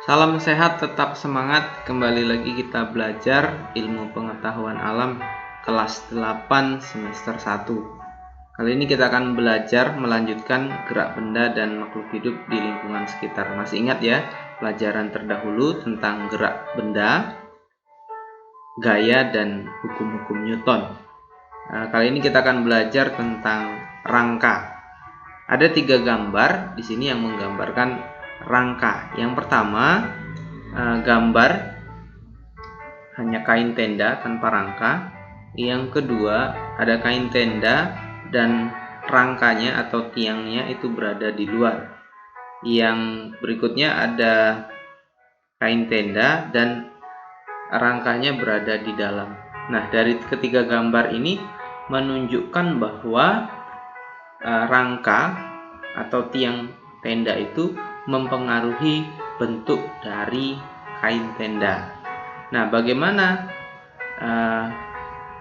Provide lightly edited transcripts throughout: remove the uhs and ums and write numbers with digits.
Salam sehat, tetap semangat. Kembali lagi kita belajar ilmu pengetahuan alam kelas 8 semester 1. Kali ini kita akan belajar melanjutkan gerak benda dan makhluk hidup di lingkungan sekitar. Masih ingat ya pelajaran terdahulu tentang gerak benda, gaya, dan hukum-hukum Newton. Kali ini kita akan belajar tentang rangka. Ada 3 gambar di sini yang menggambarkan rangka. Yang pertama, gambar hanya kain tenda tanpa rangka. Yang kedua, ada kain tenda dan rangkanya atau tiangnya itu berada di luar. Yang berikutnya ada kain tenda dan rangkanya berada di dalam. Nah, dari ketiga gambar ini menunjukkan bahwa rangka atau tiang tenda itu mempengaruhi bentuk dari kain tenda. Nah, bagaimana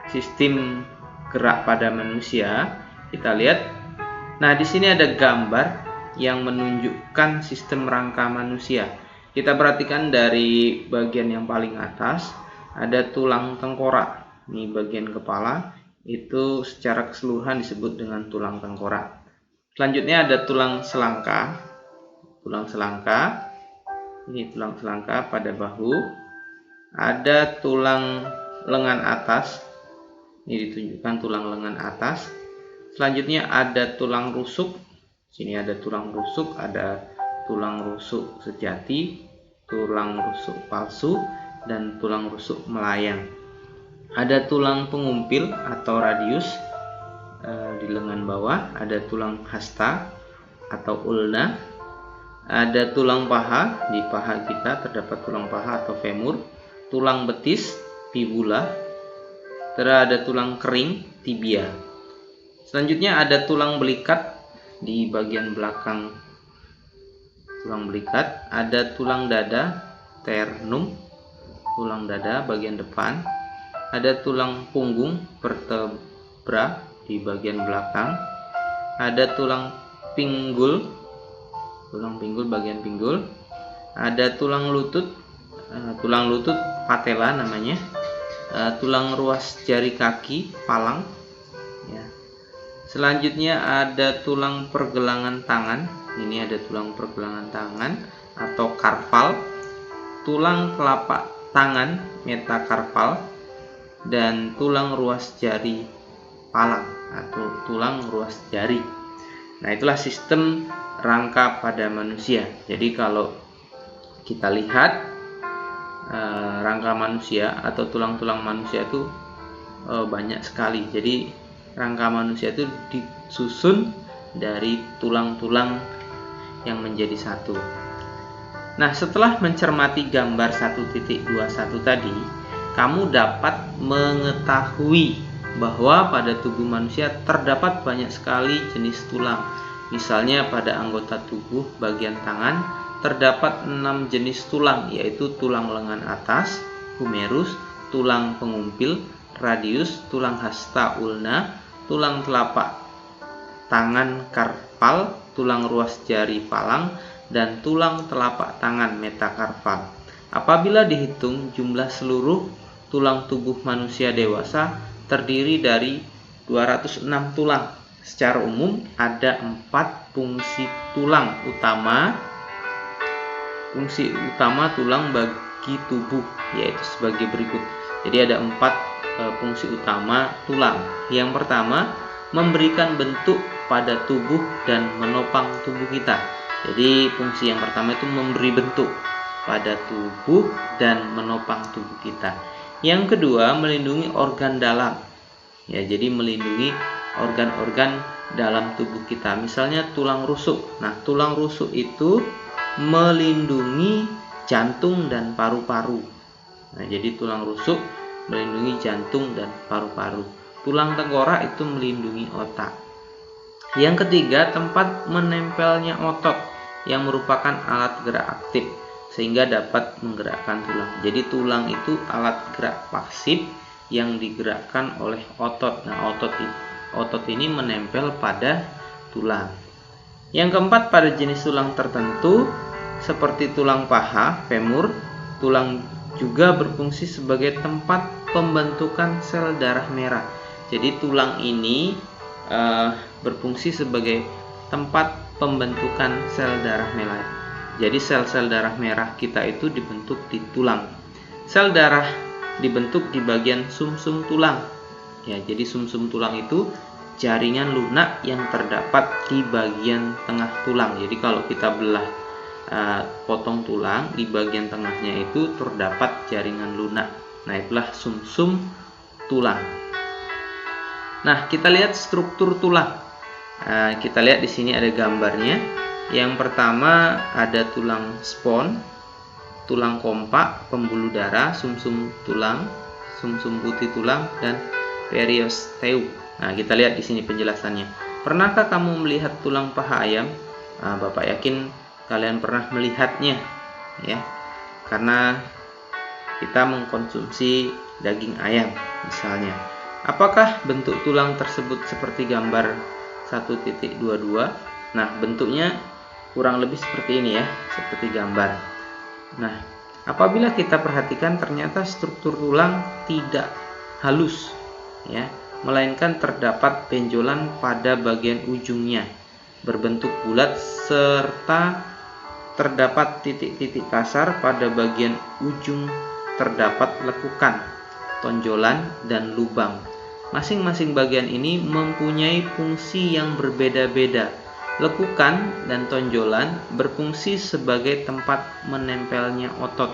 sistem gerak pada manusia? Kita lihat. Nah, di sini ada gambar yang menunjukkan sistem rangka manusia. Kita perhatikan dari bagian yang paling atas ada tulang tengkorak. Ini bagian kepala, itu secara keseluruhan disebut dengan tulang tengkorak. Selanjutnya ada tulang selangka. Tulang selangka, ini tulang selangka pada bahu. Ada tulang lengan atas, ini ditunjukkan tulang lengan atas. Selanjutnya ada tulang rusuk. Sini ada tulang rusuk, ada tulang rusuk sejati, tulang rusuk palsu, dan tulang rusuk melayang. Ada tulang pengumpil atau radius di lengan bawah, ada tulang hasta atau ulna, ada tulang paha, di paha kita terdapat tulang paha atau femur, tulang betis, fibula, terus ada tulang kering, tibia. Selanjutnya ada tulang belikat di bagian belakang tulang belikat, ada tulang dada, sternum, tulang dada bagian depan, ada tulang punggung, vertebra di bagian belakang, ada tulang pinggul bagian pinggul, ada tulang lutut patella namanya, tulang ruas jari kaki, palang ya. Selanjutnya ada tulang pergelangan tangan, ini ada tulang pergelangan tangan atau karpal, tulang telapak tangan, metakarpal, dan tulang ruas jari palang atau tulang ruas jari. Nah, itulah sistem rangka pada manusia. Jadi kalau kita lihat rangka manusia atau tulang-tulang manusia itu banyak sekali. Jadi rangka manusia itu disusun dari tulang-tulang yang menjadi satu. Nah, setelah mencermati gambar 1.21 tadi, kamu dapat mengetahui bahwa pada tubuh manusia terdapat banyak sekali jenis tulang. Misalnya pada anggota tubuh bagian tangan terdapat 6 jenis tulang, yaitu tulang lengan atas, humerus, tulang pengumpil, radius, tulang hasta ulna, tulang telapak tangan karpal, tulang ruas jari palang, dan tulang telapak tangan metakarpal. Apabila dihitung jumlah seluruh tulang tubuh manusia dewasa terdiri dari 206 tulang. Secara umum ada 4 fungsi utama tulang bagi tubuh, yaitu sebagai berikut. Jadi ada 4 fungsi utama tulang. Yang pertama, memberikan bentuk pada tubuh dan menopang tubuh kita. Jadi fungsi yang pertama itu memberi bentuk pada tubuh dan menopang tubuh kita. Yang kedua, melindungi organ dalam. Ya, jadi melindungi organ-organ dalam tubuh kita. Misalnya tulang rusuk. Nah, tulang rusuk itu melindungi jantung dan paru-paru. Nah, jadi tulang rusuk melindungi jantung dan paru-paru. Tulang tengkorak itu melindungi otak. Yang ketiga, tempat menempelnya otot yang merupakan alat gerak aktif sehingga dapat menggerakkan tulang. Jadi tulang itu alat gerak pasif yang digerakkan oleh otot. Nah, otot ini menempel pada tulang. Yang keempat, pada jenis tulang tertentu seperti tulang paha, femur, tulang juga berfungsi sebagai tempat pembentukan sel darah merah. Jadi tulang ini berfungsi sebagai tempat pembentukan sel darah merah. Jadi sel-sel darah merah kita itu dibentuk di tulang. Sel darah dibentuk di bagian sumsum tulang. Ya, jadi sumsum tulang itu jaringan lunak yang terdapat di bagian tengah tulang. Jadi kalau kita belah potong tulang, di bagian tengahnya itu terdapat jaringan lunak. Nah, itulah sumsum tulang. Nah, kita lihat struktur tulang. Kita lihat di sini ada gambarnya. Yang pertama ada tulang spons, tulang kompak, pembuluh darah, sumsum tulang, sumsum putih tulang, dan periosteum. Nah, kita lihat di sini penjelasannya. Pernahkah kamu melihat tulang paha ayam? Bapak yakin kalian pernah melihatnya, ya, karena kita mengkonsumsi daging ayam misalnya. Apakah bentuk tulang tersebut seperti gambar 1.22? Nah, bentuknya kurang lebih seperti ini ya, seperti gambar. Nah, apabila kita perhatikan ternyata struktur tulang tidak halus, ya, melainkan terdapat benjolan pada bagian ujungnya, berbentuk bulat serta terdapat titik-titik kasar pada bagian ujung, terdapat lekukan, tonjolan, dan lubang. Masing-masing bagian ini mempunyai fungsi yang berbeda-beda. Lekukan dan tonjolan berfungsi sebagai tempat menempelnya otot.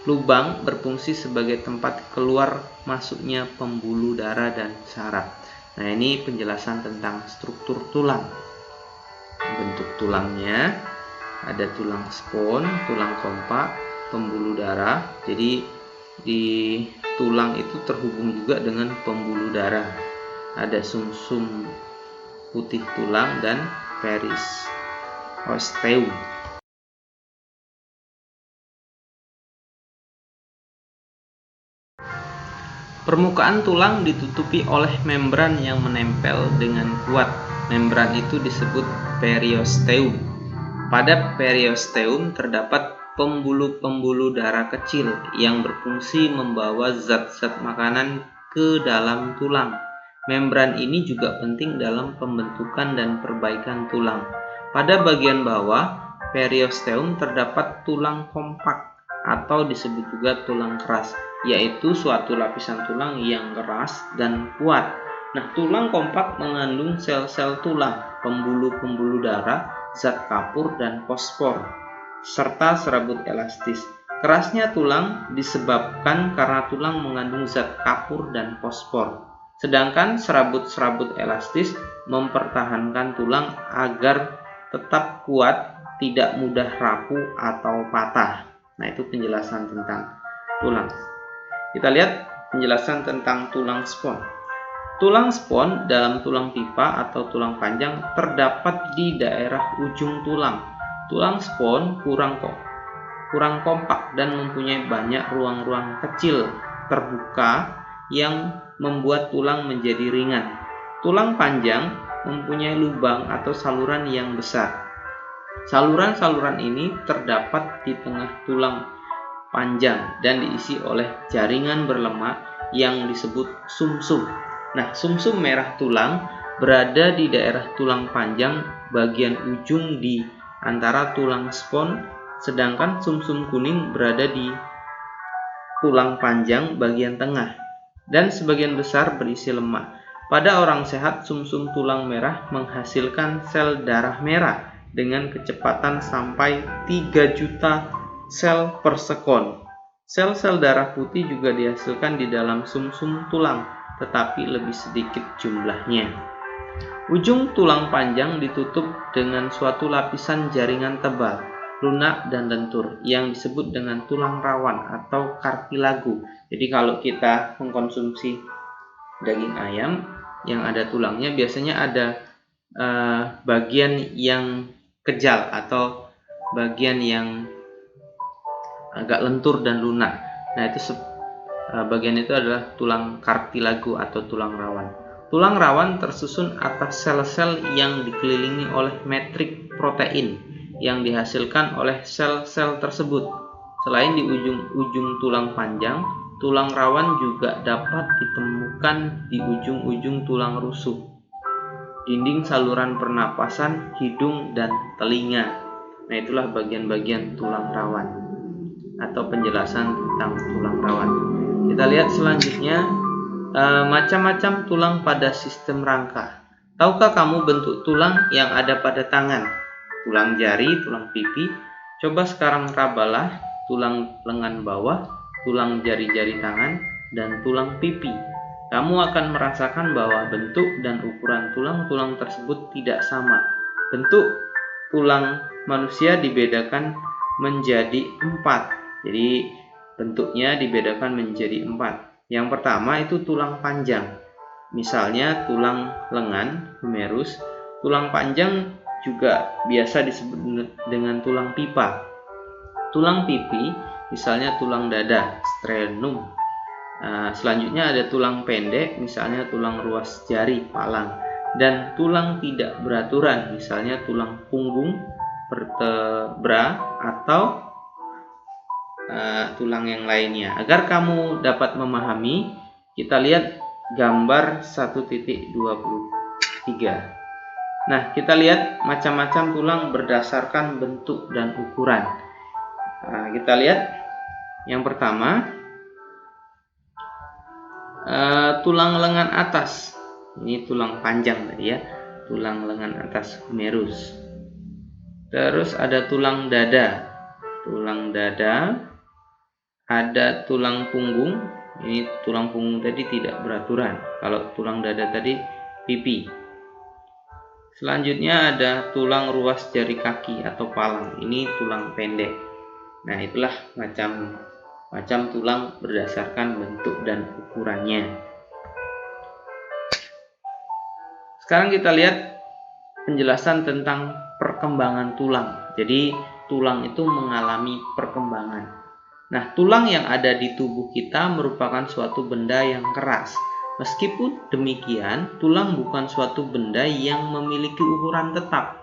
Lubang berfungsi sebagai tempat keluar masuknya pembuluh darah dan saraf. Nah, ini penjelasan tentang struktur tulang. Bentuk tulangnya ada tulang spons, tulang kompak, pembuluh darah. Jadi di tulang itu terhubung juga dengan pembuluh darah. Ada sumsum putih tulang dan periosteum. Permukaan tulang ditutupi oleh membran yang menempel dengan kuat. Membran itu disebut periosteum. Pada periosteum terdapat pembuluh-pembuluh darah kecil yang berfungsi membawa zat-zat makanan ke dalam tulang. Membran ini juga penting dalam pembentukan dan perbaikan tulang. Pada bagian bawah periosteum terdapat tulang kompak atau disebut juga tulang keras, yaitu suatu lapisan tulang yang keras dan kuat. Nah, tulang kompak mengandung sel-sel tulang, pembuluh-pembuluh darah, zat kapur dan fosfor, serta serabut elastis. Kerasnya tulang disebabkan karena tulang mengandung zat kapur dan fosfor. Sedangkan serabut-serabut elastis mempertahankan tulang agar tetap kuat, tidak mudah rapuh atau patah. Nah, itu penjelasan tentang tulang. Kita lihat penjelasan tentang tulang spons. Tulang spons dalam tulang pipa atau tulang panjang terdapat di daerah ujung tulang. Tulang spons kurang kompak dan mempunyai banyak ruang-ruang kecil terbuka yang membuat tulang menjadi ringan. Tulang panjang mempunyai lubang atau saluran yang besar. Saluran-saluran ini terdapat di tengah tulang panjang dan diisi oleh jaringan berlemak yang disebut sumsum. Nah, sumsum merah tulang berada di daerah tulang panjang bagian ujung di antara tulang spons, sedangkan sumsum kuning berada di tulang panjang bagian tengah dan sebagian besar berisi lemak. Pada orang sehat, sumsum tulang merah menghasilkan sel darah merah dengan kecepatan sampai 3 juta sel per sekon. Sel-sel darah putih juga dihasilkan di dalam sumsum tulang, tetapi lebih sedikit jumlahnya. Ujung tulang panjang ditutup dengan suatu lapisan jaringan tebal, lunak dan lentur yang disebut dengan tulang rawan atau kartilago. Jadi kalau kita mengkonsumsi daging ayam yang ada tulangnya, biasanya ada bagian yang kejal atau bagian yang agak lentur dan lunak. Nah, itu bagian itu adalah tulang kartilago atau tulang rawan. Tulang rawan tersusun atas sel-sel yang dikelilingi oleh matrik protein yang dihasilkan oleh sel-sel tersebut. Selain di ujung-ujung tulang panjang, tulang rawan juga dapat ditemukan di ujung-ujung tulang rusuk, dinding saluran pernapasan, hidung, dan telinga. Nah, itulah bagian-bagian tulang rawan atau penjelasan tentang tulang rawan. Kita lihat selanjutnya, macam-macam tulang pada sistem rangka. Tahukah kamu bentuk tulang yang ada pada tangan? Tulang jari, tulang pipi. Coba sekarang rabalah tulang lengan bawah, tulang jari-jari tangan, dan tulang pipi. Kamu akan merasakan bahwa bentuk dan ukuran tulang-tulang tersebut tidak sama. Bentuk tulang manusia dibedakan menjadi 4. Jadi bentuknya dibedakan menjadi 4. Yang pertama itu tulang panjang. Misalnya tulang lengan, humerus. Tulang panjang juga biasa disebut dengan tulang pipa. Tulang pipi, misalnya tulang dada, sternum. Selanjutnya ada tulang pendek, misalnya tulang ruas jari, palang. Dan tulang tidak beraturan, misalnya tulang punggung, vertebra, atau tulang yang lainnya. Agar kamu dapat memahami, kita lihat gambar 1.23. Nah, kita lihat macam-macam tulang berdasarkan bentuk dan ukuran. Kita lihat yang pertama, tulang lengan atas. Ini tulang panjang tadi ya, tulang lengan atas, humerus. Terus ada tulang dada. Tulang dada. Ada tulang punggung. Ini tulang punggung tadi tidak beraturan. Kalau tulang dada tadi pipi. Selanjutnya ada tulang ruas jari kaki atau palang. Ini tulang pendek. Nah, itulah macam tulang berdasarkan bentuk dan ukurannya. Sekarang kita lihat penjelasan tentang perkembangan tulang. Jadi tulang itu mengalami perkembangan. Nah, tulang yang ada di tubuh kita merupakan suatu benda yang keras. Meskipun demikian, tulang bukan suatu benda yang memiliki ukuran tetap.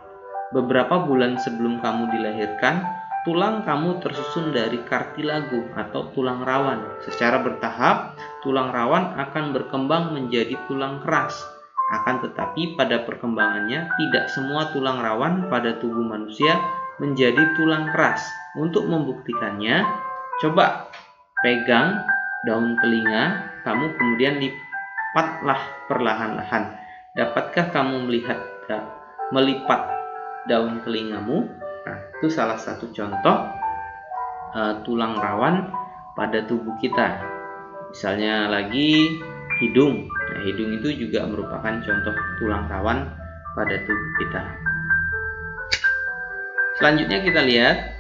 Beberapa bulan sebelum kamu dilahirkan, tulang kamu tersusun dari kartilago atau tulang rawan. Secara bertahap, tulang rawan akan berkembang menjadi tulang keras. Akan tetapi pada perkembangannya, tidak semua tulang rawan pada tubuh manusia menjadi tulang keras. Untuk membuktikannya, coba pegang daun telinga, kamu kemudian lipatlah perlahan-lahan. Dapatkah kamu melipat daun telingamu? Nah, itu salah satu contoh tulang rawan pada tubuh kita. Misalnya lagi hidung. Nah, hidung itu juga merupakan contoh tulang rawan pada tubuh kita. Selanjutnya kita lihat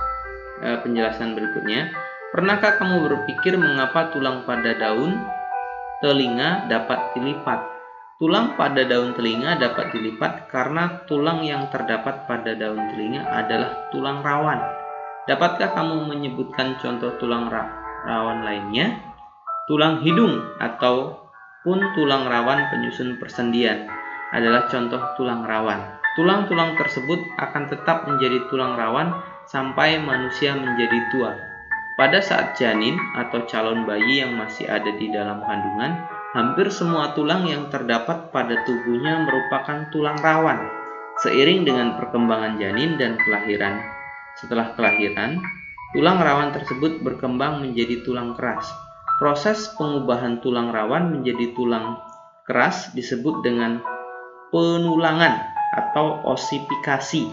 penjelasan berikutnya. Pernahkah kamu berpikir mengapa tulang pada daun telinga dapat dilipat? Tulang pada daun telinga dapat dilipat karena tulang yang terdapat pada daun telinga adalah tulang rawan. Dapatkah kamu menyebutkan contoh tulang rawan lainnya? Tulang hidung ataupun tulang rawan penyusun persendian adalah contoh tulang rawan. Tulang-tulang tersebut akan tetap menjadi tulang rawan sampai manusia menjadi tua. Pada saat janin atau calon bayi yang masih ada di dalam kandungan, hampir semua tulang yang terdapat pada tubuhnya merupakan tulang rawan. Seiring dengan perkembangan janin dan kelahiran. Setelah kelahiran, tulang rawan tersebut berkembang menjadi tulang keras. Proses pengubahan tulang rawan menjadi tulang keras disebut dengan penulangan atau osifikasi.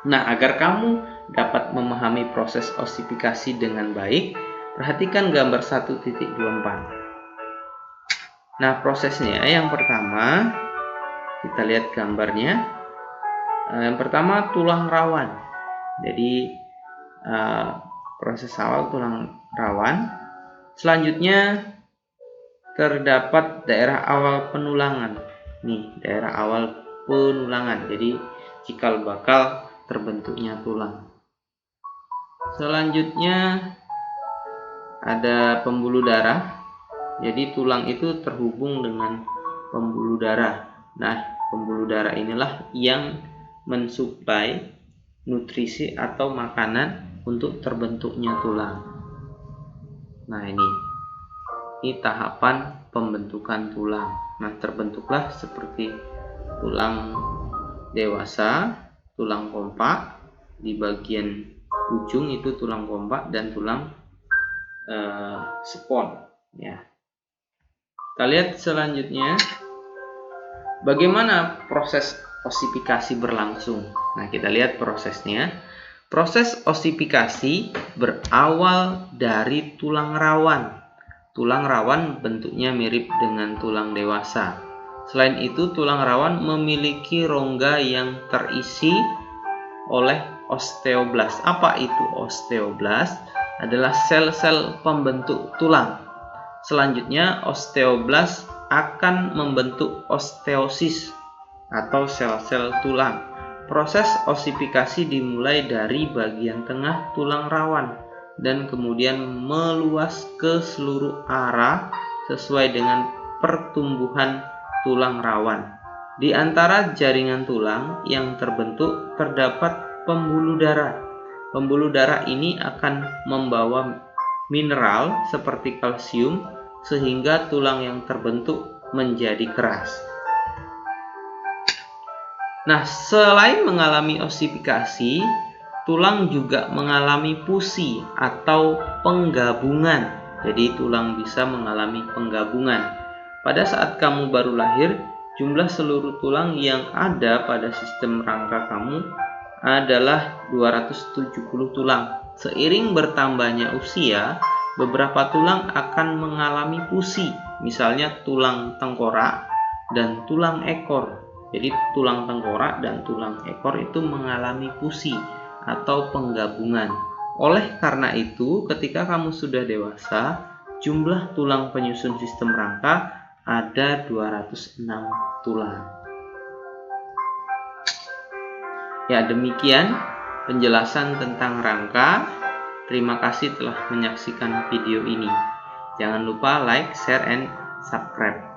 Nah, agar kamu dapat memahami proses osifikasi dengan baik, perhatikan gambar 1.24. Nah, prosesnya yang pertama, kita lihat gambarnya. Yang pertama tulang rawan. Jadi proses awal tulang rawan. Selanjutnya terdapat daerah awal penulangan. Nih, daerah awal penulangan. Jadi cikal bakal terbentuknya tulang. Selanjutnya ada pembuluh darah. Jadi tulang itu terhubung dengan pembuluh darah. Nah, pembuluh darah inilah yang mensuplai nutrisi atau makanan untuk terbentuknya tulang. Nah, ini tahapan pembentukan tulang. Nah, terbentuklah seperti tulang dewasa, tulang kompak, di bagian ujung itu tulang kompak dan tulang spon. Ya. Kita lihat selanjutnya bagaimana proses osifikasi berlangsung. Nah, kita lihat prosesnya. Proses osifikasi berawal dari tulang rawan. Tulang rawan bentuknya mirip dengan tulang dewasa. Selain itu, tulang rawan memiliki rongga yang terisi oleh osteoblast. Apa itu osteoblast? Adalah sel-sel pembentuk tulang. Selanjutnya, osteoblast akan membentuk osteosis atau sel-sel tulang. Proses osifikasi dimulai dari bagian tengah tulang rawan dan kemudian meluas ke seluruh arah sesuai dengan pertumbuhan tulang rawan. Di antara jaringan tulang yang terbentuk terdapat pembuluh darah. Pembuluh darah ini akan membawa mineral seperti kalsium sehingga tulang yang terbentuk menjadi keras. Nah, selain mengalami osifikasi, tulang juga mengalami fusi atau penggabungan. Jadi tulang bisa mengalami penggabungan. Pada saat kamu baru lahir, jumlah seluruh tulang yang ada pada sistem rangka kamu adalah 270 tulang. Seiring bertambahnya usia, beberapa tulang akan mengalami fusi, misalnya tulang tengkorak dan tulang ekor. Jadi tulang tengkorak dan tulang ekor itu mengalami fusi atau penggabungan. Oleh karena itu, ketika kamu sudah dewasa, jumlah tulang penyusun sistem rangka ada 206 tulang. Ya, demikian penjelasan tentang rangka. Terima kasih telah menyaksikan video ini. Jangan lupa like, share, and subscribe.